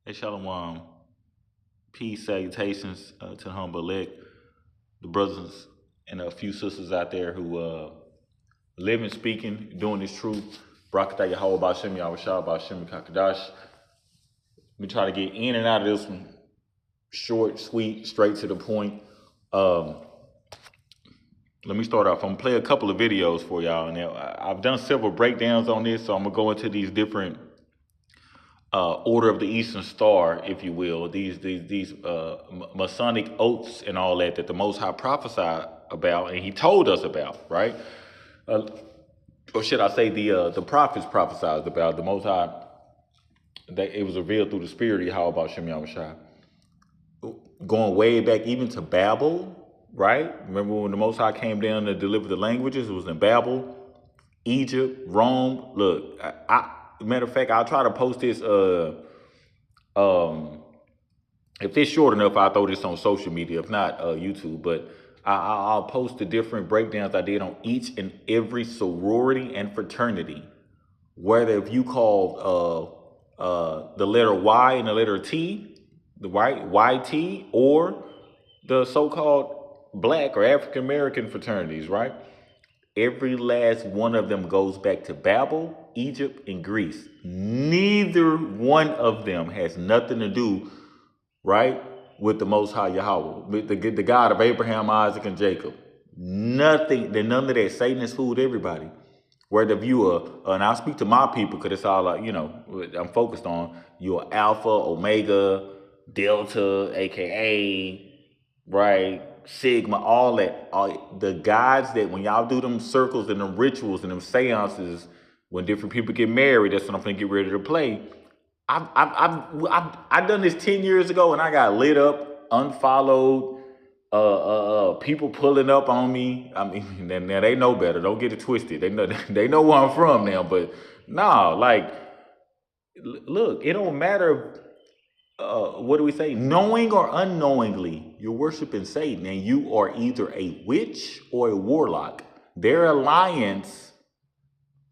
Hey, Shalom. Peace, salutations to the humble elect, the brothers and a few sisters out there who live and speaking, doing this truth. Barakatah Yahweh Ba'Shem Yahushua Ba'Shem Kakadash. We try to get in and out of this one short, sweet, straight to the point. Let me start off. I'm gonna play a couple of videos for y'all. Now, I've done several breakdowns on this, so I'm gonna go into these different Order of the Eastern Star, if you will, these Masonic oaths and all that the Most High prophesied about, and He told us about, right? Or should I say the prophets prophesied about the Most High. That it was revealed through the Spirit of Yahweh about Shem Yahushua. Going way back even to Babel, right? Remember when the Most High came down to deliver the languages? It was in Babel, Egypt, Rome. Look, matter of fact, I'll try to post this. If it's short enough, I'll throw this on social media. If not, YouTube. But I'll post the different breakdowns I did on each and every sorority and fraternity. Whether if you called the letter Y and the letter T, the YT, or the so-called Black or African American fraternities, right? Every last one of them goes back to Babel, Egypt, and Greece. Neither one of them has nothing to do, right, with the Most High Yahweh, the God of Abraham, Isaac, and Jacob. Nothing. None of that. Satan has fooled everybody. Where the viewer, and I'll speak to my people because it's all like, I'm focused on, you're Alpha, Omega, Delta, AKA, right? Sigma, all that, the gods that when y'all do them circles and them rituals and them seances, when different people get married, that's when I'm gonna get ready to play. I've done this 10 years ago and I got lit up, unfollowed, people pulling up on me. I mean, now they know better. Don't get it twisted. They know where I'm from now, but nah, like, look, it don't matter. What do we say? Knowing or unknowingly, you're worshiping Satan, and you are either a witch or a warlock. Their alliance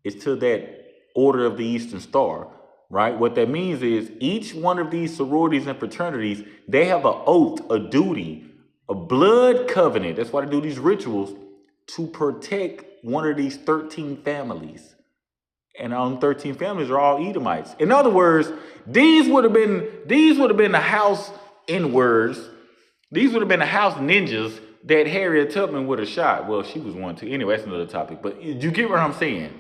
is to that Order of the Eastern Star, right? What that means is each one of these sororities and fraternities, they have an oath, a duty, a blood covenant. That's why they do these rituals to protect one of these 13 families. And our 13 families are all Edomites. In other words, these would have been the house N-words. These would have been the house ninjas that Harriet Tubman would have shot. Well, she was one too. Anyway, that's another topic. But you get what I'm saying?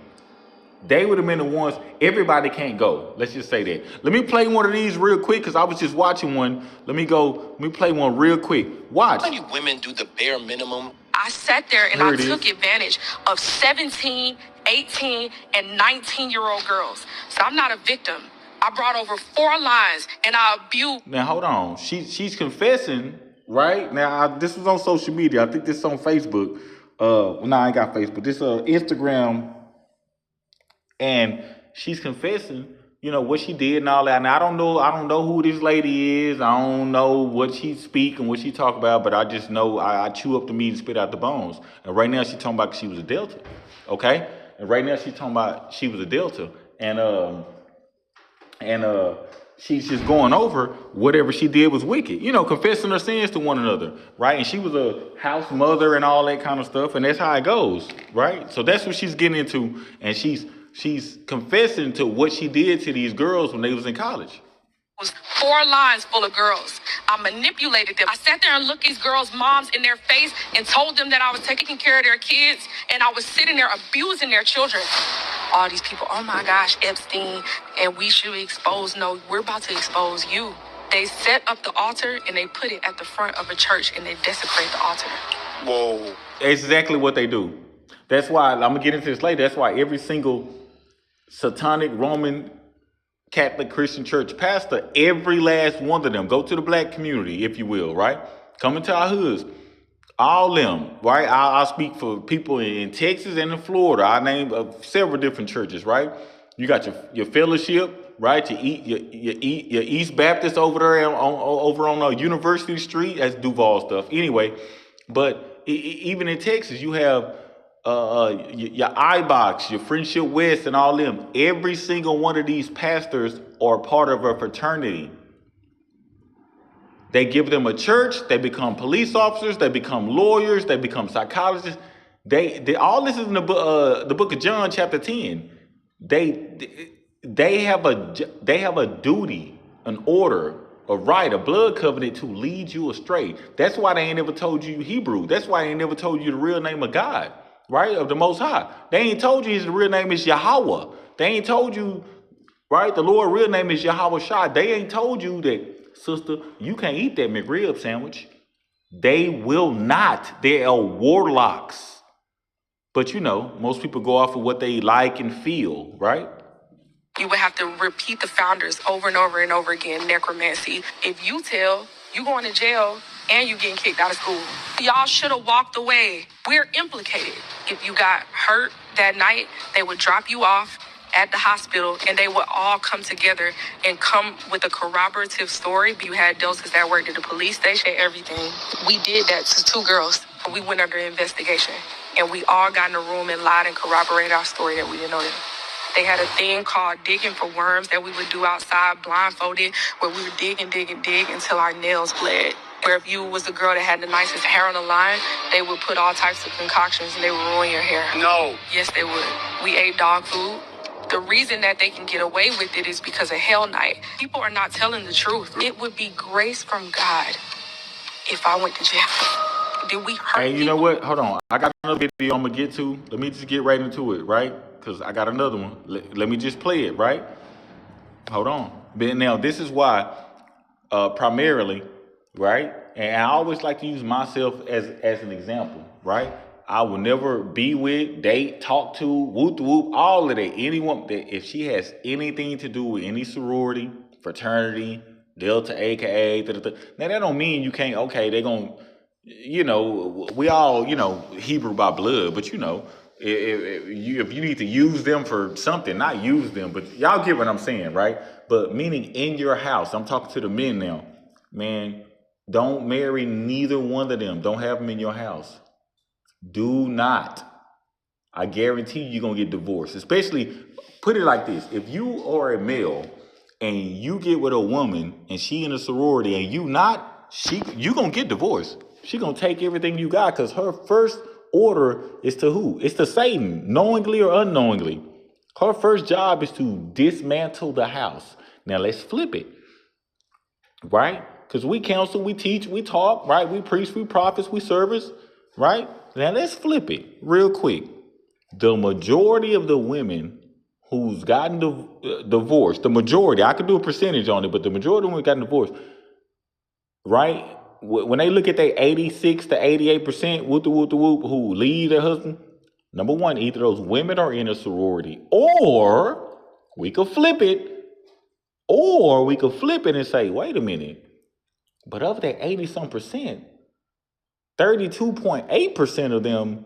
They would have been the ones. Everybody can't go. Let's just say that. Let me play one of these real quick because I was just watching one. Let me play one real quick. Watch. How many women do the bare minimum? I sat there and I took advantage of 17, 18, and 19-year-old girls. So I'm not a victim. I brought over 4 lines and I abused. Now, hold on. She's confessing, right? Now, this was on social media. I think this is on Facebook. No, I ain't got Facebook. This Instagram. And she's confessing, what she did and all that. And I don't know who this lady is. I don't know what she speak and what she talk about, but I just know I chew up the meat and spit out the bones. And right now she's talking about she was a Delta. Okay? And right now she's talking about she was a Delta. And she's just going over whatever she did was wicked. Confessing her sins to one another, right? And she was a house mother and all that kind of stuff. And that's how it goes, right? So that's what she's getting into. And she's confessing to what she did to these girls when they was in college. It was 4 lines full of girls. I manipulated them. I sat there and looked these girls' moms in their face and told them that I was taking care of their kids, and I was sitting there abusing their children. All these people, oh my gosh, Epstein, and we should expose. No, we're about to expose you. They set up the altar and they put it at the front of a church and they desecrate the altar. Whoa. Exactly what they do. That's why, I'm going to get into this later, that's why every single Satanic Roman Catholic Christian church pastor, every last one of them, go to the black community, if you will, right? Come into our hoods. All them, right? I'll speak for people in Texas and in Florida. I name several different churches, right? You got your fellowship, right? Your East Baptist over there on University Street. That's Duval stuff. Anyway, but even in Texas, you have your iBox, your Friendship West, and all them. Every single one of these pastors are part of a fraternity. They give them a church. They become police officers. They become lawyers. They become psychologists. They all this is in the book of John, chapter 10. They have a duty, an order, a right, a blood covenant to lead you astray. That's why they ain't never told you Hebrew. That's why they ain't never told you the real name of God, right? Of the Most High. They ain't told you his real name is Yahweh. They ain't told you, right? The Lord's real name is Yahweh Shai. They ain't told you that, sister, you can't eat that McRib sandwich. They will not. They are warlocks. But you know, most people go off of what they like and feel, right? You would have to repeat the founders over and over and over again, necromancy. If you tell, you going to jail and you getting kicked out of school. Y'all should have walked away. We're implicated. If you got hurt that night, they would drop you off at the hospital and they would all come together and come with a corroborative story. You had doses that worked at the police station, everything. We did that to 2 girls. We went under investigation and we all got in a room and lied and corroborated our story that we didn't know that. They had a thing called digging for worms that we would do outside blindfolded, where we would dig until our nails bled. Where if you was the girl that had the nicest hair on the line, they would put all types of concoctions and they would ruin your hair. No. Yes, they would. We ate dog food. The reason that they can get away with it is because of Hell Night. People are not telling the truth. It would be grace from God if I went to jail. Did we hurt Hey, you know what? Hold on. I got another video I'm going to get to. Let me just get right into it, right? Because I got another one. Let me just play it, right? Hold on. But now, this is why, primarily, right? And I always like to use myself as an example, right? I will never be with, date, talk to, whoop, all of that. Anyone that if she has anything to do with any sorority, fraternity, Delta, AKA, now that don't mean you can't, okay, they're going to, you know, we all, you know, Hebrew by blood, but you know, if you need to use them for something, not use them, but y'all get what I'm saying, right? But meaning in your house, I'm talking to the men now, man, don't marry neither one of them. Don't have them in your house. Do not. I guarantee you're going to get divorced. Especially, put it like this. If you are a male and you get with a woman and she in a sorority and you not, you going to get divorced. She going to take everything you got because her first order is to who? It's to Satan, knowingly or unknowingly. Her first job is to dismantle the house. Now let's flip it, right? Because we counsel, we teach, we talk, right? We preach, we prophets, we service, right? Now let's flip it real quick. The majority of the women who's gotten divorced, the majority, I could do a percentage on it, but the majority of them gotten divorced, right? When they look at their 86 to 88% who leave their husband, number one, either those women are in a sorority, or we could flip it, and say, wait a minute, but of that 80-some percent, 32.8% of them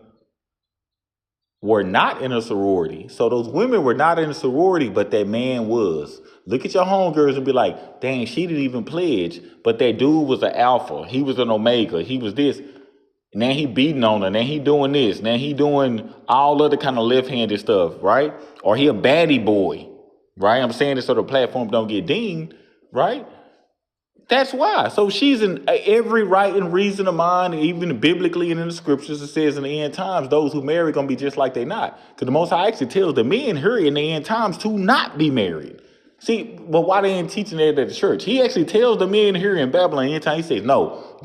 were not in a sorority. So those women were not in a sorority, but that man was. Look at your homegirls and be like, dang, she didn't even pledge, but that dude was an alpha. He was an omega. He was this. Now he beating on her. Now he doing this. Now he doing all other kind of left-handed stuff, right? Or he a baddie boy, right? I'm saying this so the platform don't get dinged, right? That's why. So she's in every right and reason of mine, even biblically and in the scriptures, it says in the end times, those who marry going to be just like they not. Because the Most High actually tells the men here in the end times to not be married. See, but why they ain't teaching that at the church? He actually tells the men here in Babylon end time, he says, no,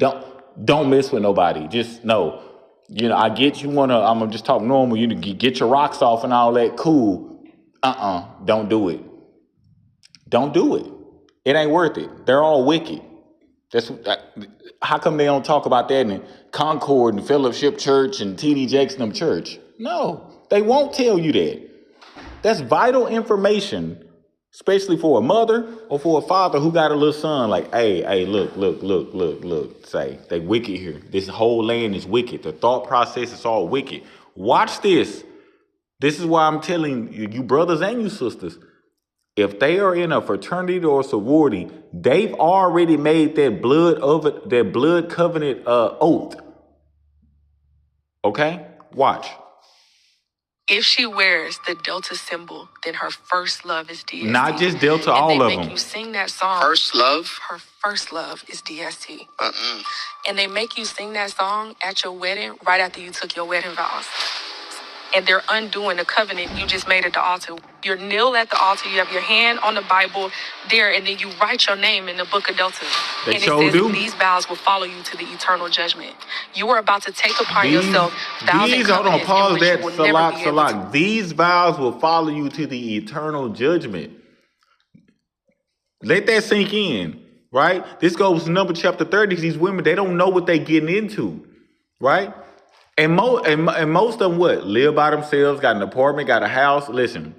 don't mess with nobody. Just no. You know, I get you want to, I'm going to just talk normal. You get your rocks off and all that. Cool. Don't do it. Don't do it. It ain't worth it. They're all wicked. How come they don't talk about that in Concord and Fellowship Church and T.D. Jakes and them church? No, they won't tell you that. That's vital information, especially for a mother or for a father who got a little son. Like, hey, look. Say, they wicked here. This whole land is wicked. The thought process is all wicked. Watch this. This is why I'm telling you brothers and you sisters, if they are in a fraternity or a sorority, they've already made that blood covenant oath. Okay? Watch. If she wears the Delta symbol, then her first love is DST. Not just Delta, and all they of make them. you sing that song. First love? Her first love is DST. And they make you sing that song at your wedding right after you took your wedding vows. And they're undoing the covenant you just made at the altar. You kneel at the altar, you have your hand on the Bible there, and then you write your name in the book of Delta. They and sure it says, do. these vows will follow you to the eternal judgment. You are about to take upon yourself vows and Hold on, covenants in pause which that, you will never be able to. Salak. These vows will follow you to the eternal judgment. Let that sink in, right? This goes to Numbers chapter 30. These women, they don't know what they getting into, right? And most of them what? Live by themselves, got an apartment, got a house. Listen,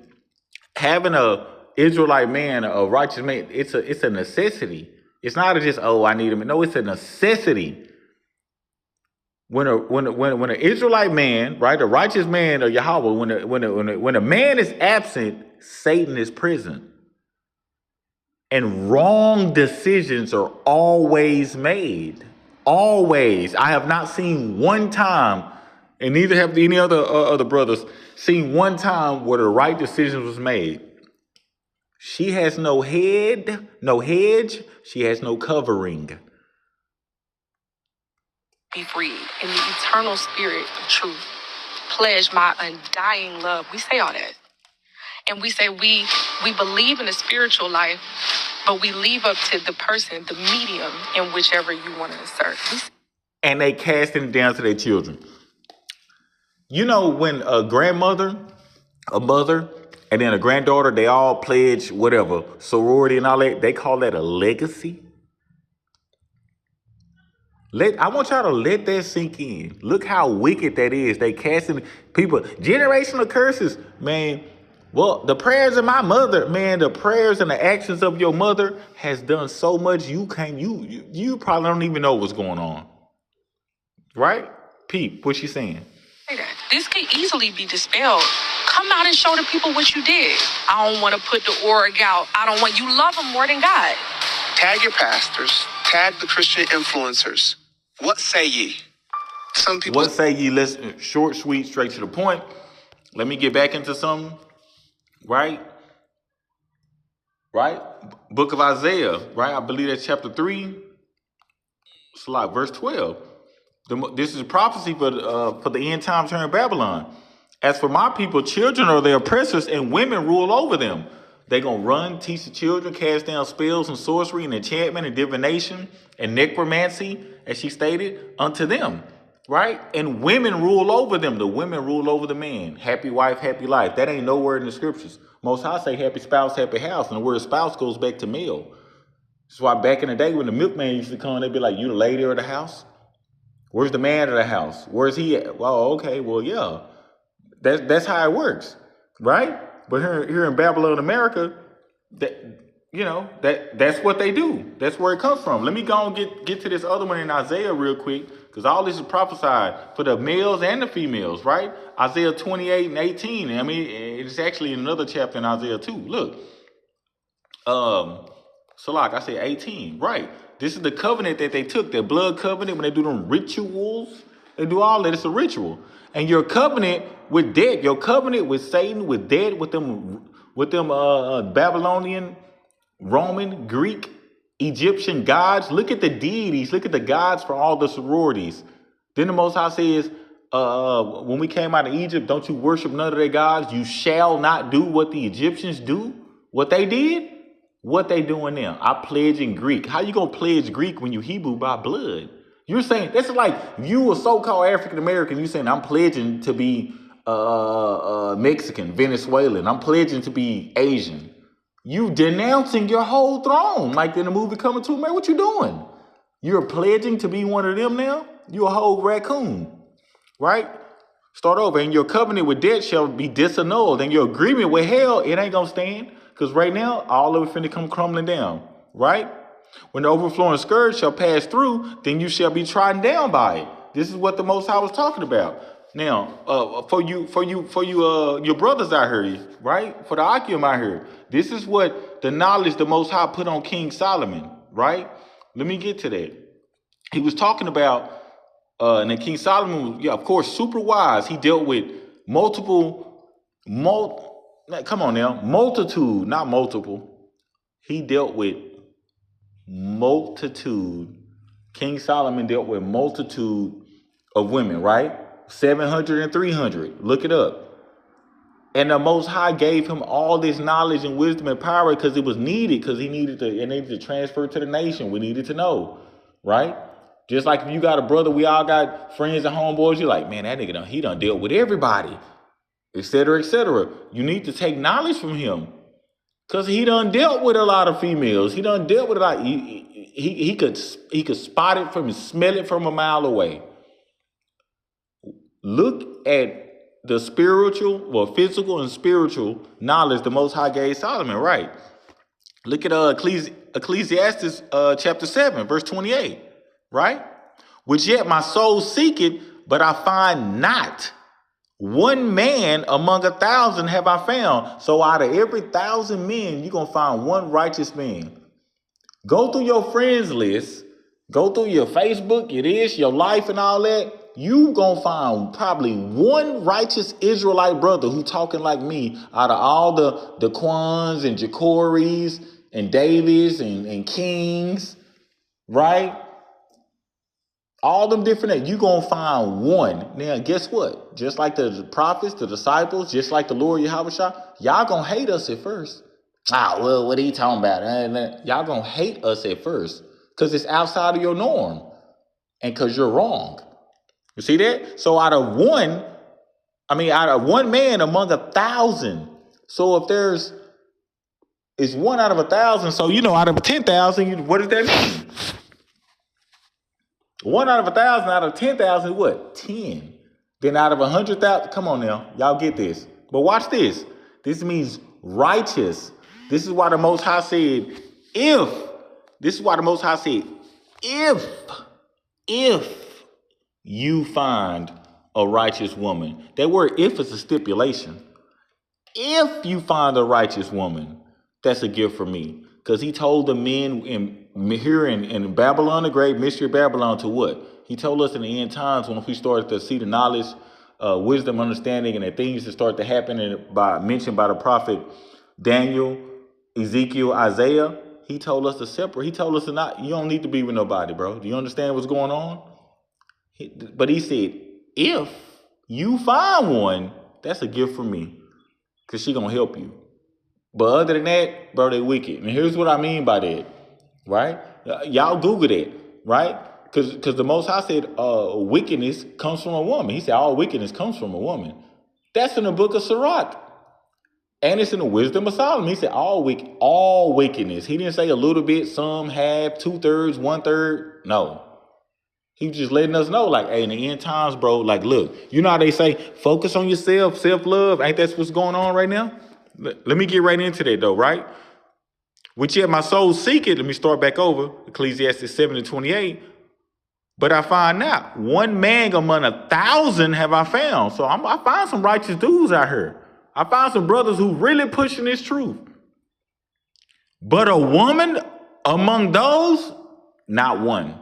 having a Israelite man, a righteous man, it's a necessity. It's not just, oh, I need him. No, it's a necessity. When an Israelite man, right, a righteous man or Yahweh, when a man is absent, Satan is present. And wrong decisions are always made. Always. I have not seen one time, and neither have any other brothers, seen one time where the right decision was made. She has no head, no hedge. She has no covering. Be freed in the eternal spirit of truth. Pledge my undying love. We say all that. And we say we believe in the spiritual life, but we leave up to the person, the medium, in whichever you want to assert. And they casting it down to their children. You know, when a grandmother, a mother, and then a granddaughter, they all pledge whatever, sorority and all that, they call that a legacy. I want y'all to let that sink in. Look how wicked that is. They casting people, generational curses, man. Well, the prayers of my mother, man, the prayers and the actions of your mother has done so much you probably don't even know what's going on. Right? Pete, what she saying? This could easily be dispelled. Come out and show the people what you did. I don't want to put the org out. You love them more than God. Tag your pastors. Tag the Christian influencers. What say ye? Some people. What say ye? Listen, short, sweet, straight to the point. Let me get back into something. Right? Book of Isaiah. Right? I believe that's chapter 3. It's like verse 12. This is a prophecy for the end times here in Babylon. As for my people, children are their oppressors, and women rule over them. They're going to run, teach the children, cast down spells and sorcery and enchantment and divination and necromancy, as she stated, unto them. Right? And women rule over them. The women rule over the man. Happy wife, happy life. That ain't nowhere in the scriptures. Most High say happy spouse, happy house. And the word spouse goes back to male. That's why back in the day when the milkman used to come, they'd be like, you the lady of the house? Where's the man of the house? Where's he at? Well, okay, well, yeah. That's how it works. Right? But here in Babylon, America, that's what they do. That's where it comes from. Let me go and get to this other one in Isaiah real quick, because all this is prophesied for the males and the females, right? Isaiah 28 and 18. I mean, it's actually in another chapter in Isaiah 2. Look. So like I said, 18. Right. This is the covenant that they took, their blood covenant, when they do them rituals. They do all that. It's a ritual. And your covenant with dead, your covenant with Satan, with dead, with them Babylonian, Roman, Greek, Egyptian gods. Look at the deities. Look at the gods for all the sororities. Then the Most High says, when we came out of Egypt, don't you worship none of their gods. You shall not do what the Egyptians do. What they did, what they doing now. I pledge in Greek. How you gonna pledge Greek when you Hebrew by blood? You're saying that's like you a so-called African American. You saying I'm pledging to be Mexican, Venezuelan. I'm pledging to be Asian. You denouncing your whole throne, like in the movie Coming to America. What you doing? You're pledging to be one of them now. You a whole raccoon, right? Start over. And your covenant with death shall be disannulled, and your agreement with hell, it ain't gonna stand, because right now all of it finna come crumbling down, right? When the overflowing scourge shall pass through, then you shall be trodden down by it. This is what the Most High was talking about. Now, for your brothers out here, right? For the Akim out here, this is what the knowledge the Most High put on King Solomon, right? Let me get to that. He was talking about, and then King Solomon was, of course, super wise. He dealt with multiple Come on now. Multitude, not multiple. He dealt with multitude. King Solomon dealt with multitude of women, right? 700 and 300. Look it up. And the Most High gave him all this knowledge and wisdom and power because it was needed, because it needed to transfer to the nation. We needed to know, right? Just like if you got a brother, we all got friends and homeboys, you're like, man, that nigga he done dealt with everybody, et cetera, et cetera. You need to take knowledge from him because he done dealt with a lot of females. He done dealt with a lot. He could spot it smell it from a mile away. Look at the physical and spiritual knowledge the Most High gave Solomon, right? Look at Ecclesiastes chapter 7, verse 28, right? Which yet my soul seeketh, but I find not. One man among 1,000 have I found. So out of every 1,000 men, you're going to find one righteous man. Go through your friends list. Go through your Facebook, your life and all that. You gonna find probably one righteous Israelite brother who talking like me out of all the Quans and Jacories and Davids and Kings, right? All them different, you gonna find one. Now, guess what? Just like the prophets, the disciples, just like the Lord Yahweh, y'all gonna hate us at first. Well, what are you talking about? Y'all gonna hate us at first because it's outside of your norm and because you're wrong. You see that? So out of one man among 1,000. So if it's one out of 1,000, so out of 10,000, what does that mean? One out of 1,000 out of 10,000 is what? 10. Then out of 100,000, come on now, y'all get this. But watch this. This means righteous. This is why the Most High said, if you find a righteous woman. That word if is a stipulation. If you find a righteous woman, that's a gift for me. Because he told the men in Babylon, the great mystery of Babylon, to what? He told us in the end times when we started to see the knowledge, wisdom, understanding, and the things that start to happen mentioned by the prophet Daniel, Ezekiel, Isaiah. He told us to separate. He told us you don't need to be with nobody, bro. Do you understand what's going on? But he said, if you find one, that's a gift from me. Because she going to help you. But other than that, bro, they wicked. And here's what I mean by that, right? Y'all Google that, right? Because the Most High said wickedness comes from a woman. He said all wickedness comes from a woman. That's in the book of Sirach. And it's in the wisdom of Solomon. He said all wickedness. He didn't say a little bit, some, half, 2/3, 1/3. No. He was just letting us know, like, hey, in the end times, bro, like, look, you know how they say, focus on yourself, self-love. Ain't that what's going on right now? Let me get right into that, though, right? Which yet my soul seeketh. Let me start back over. Ecclesiastes 7 and 28. But I find not. One man among 1,000 have I found. So I find some righteous dudes out here. I find some brothers who really pushing this truth. But a woman among those, not one.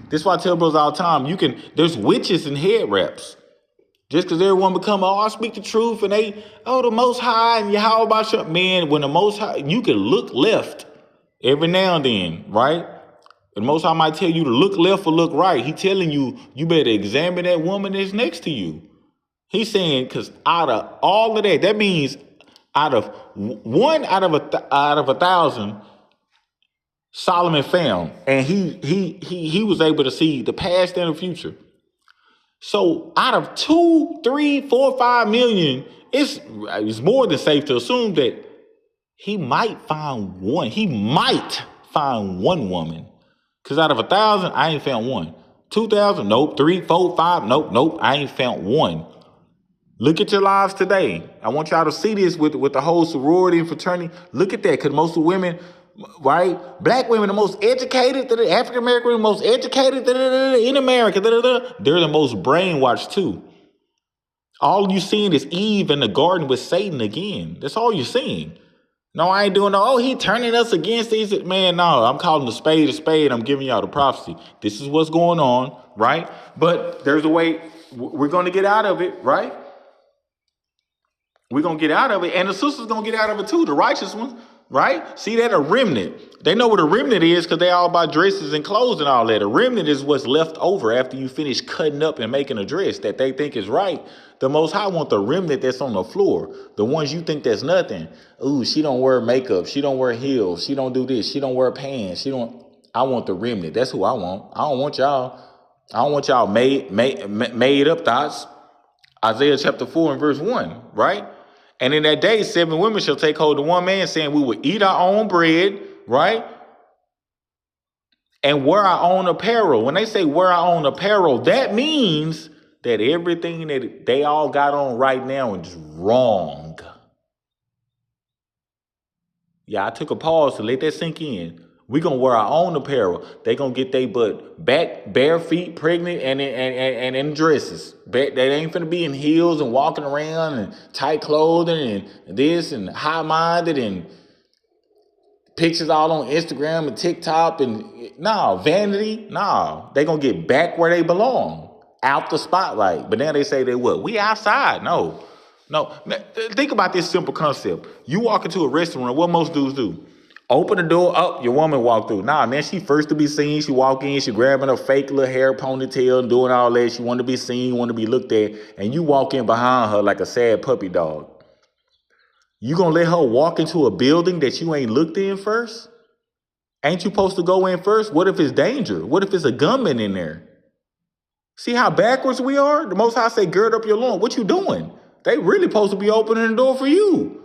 This is why I tell brothers all the time, there's witches and head wraps. Just because everyone become, I speak the truth, and the Most High, and Yahweh about your man, when the Most High, you can look left every now and then, right? And the Most High might tell you to look left or look right. He telling you, you better examine that woman that's next to you. He's saying, because out of all of that means out of 1,000, Solomon found, and he was able to see the past and the future. So out of 2, 3, 4, 5 million, it's more than safe to assume that he might find one. He might find one woman. Because out of 1,000, I ain't found one. 2,000, nope. 3, 4, 5, nope. I ain't found one. Look at your lives today. I want y'all to see this with the whole sorority and fraternity. Look at that, because most of women, right? Black women, the most educated, African American women, the most educated in America. They're the most brainwashed too. All you seeing is Eve in the garden with Satan again. That's all you're seeing. No, I ain't doing no, he turning us against these. Man, no, I'm calling the spade a spade. I'm giving y'all the prophecy. This is what's going on, right? But there's a way we're going to get out of it, right? We're going to get out of it. And the sisters going to get out of it too, the righteous ones, right? See that? A remnant. They know what a remnant is because they all buy dresses and clothes and all that. A remnant is what's left over after you finish cutting up and making a dress that they think is right. The Most High want the remnant that's on the floor. The ones you think that's nothing. Ooh, she don't wear makeup. She don't wear heels. She don't do this. She don't wear pants. I want the remnant. That's who I want. I don't want y'all. I don't want y'all made up thoughts. Isaiah chapter 4 and verse 1, right? And in that day, 7 women shall take hold of one man, saying, we will eat our own bread, right? And wear our own apparel. When they say wear our own apparel, that means that everything that they all got on right now is wrong. Yeah, I took a pause to let that sink in. We're going to wear our own apparel. They going to get their butt back, bare feet, pregnant, and in dresses. They ain't finna be in heels and walking around and tight clothing and this and high-minded and pictures all on Instagram and TikTok. And vanity. They going to get back where they belong, out the spotlight. But now they say they what? We outside. No. Think about this simple concept. You walk into a restaurant, what most dudes do? Open the door up, your woman walk through. Man, she first to be seen. She walk in, she grabbing a fake little hair ponytail and doing all that. She want to be seen, want to be looked at. And you walk in behind her like a sad puppy dog. You gonna let her walk into a building that you ain't looked in first? Ain't you supposed to go in first? What if it's danger? What if it's a gunman in there? See how backwards we are? The Most High say, gird up your loins. What you doing? They really supposed to be opening the door for you.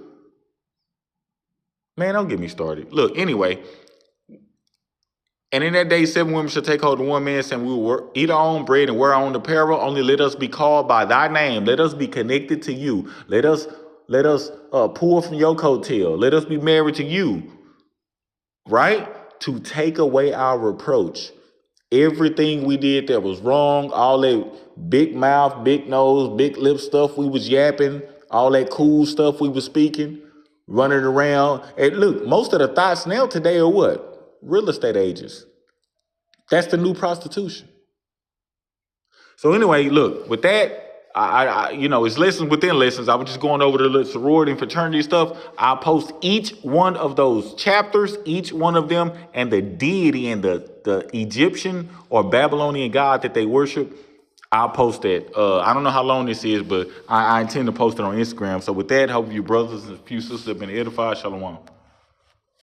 Man, don't get me started. Look, anyway. And in that day, 7 women shall take hold of one man, saying, we will eat our own bread and wear our own apparel. Only let us be called by thy name. Let us be connected to you. Let us pull from your coattail. Let us be married to you. Right? To take away our reproach. Everything we did that was wrong, all that big mouth, big nose, big lip stuff we was yapping, all that cool stuff we was speaking, running around. And look, most of the thoughts now today are what? Real estate agents. That's the new prostitution. So anyway, look, with that, I it's lessons within lessons. I was just going over the sorority and fraternity stuff. I'll post each one of those chapters, each one of them, and the deity and the Egyptian or Babylonian god that they worship. I'll post that. I don't know how long this is, but I intend to post it on Instagram. So with that, hope you brothers and few sisters have been edified. Shalom.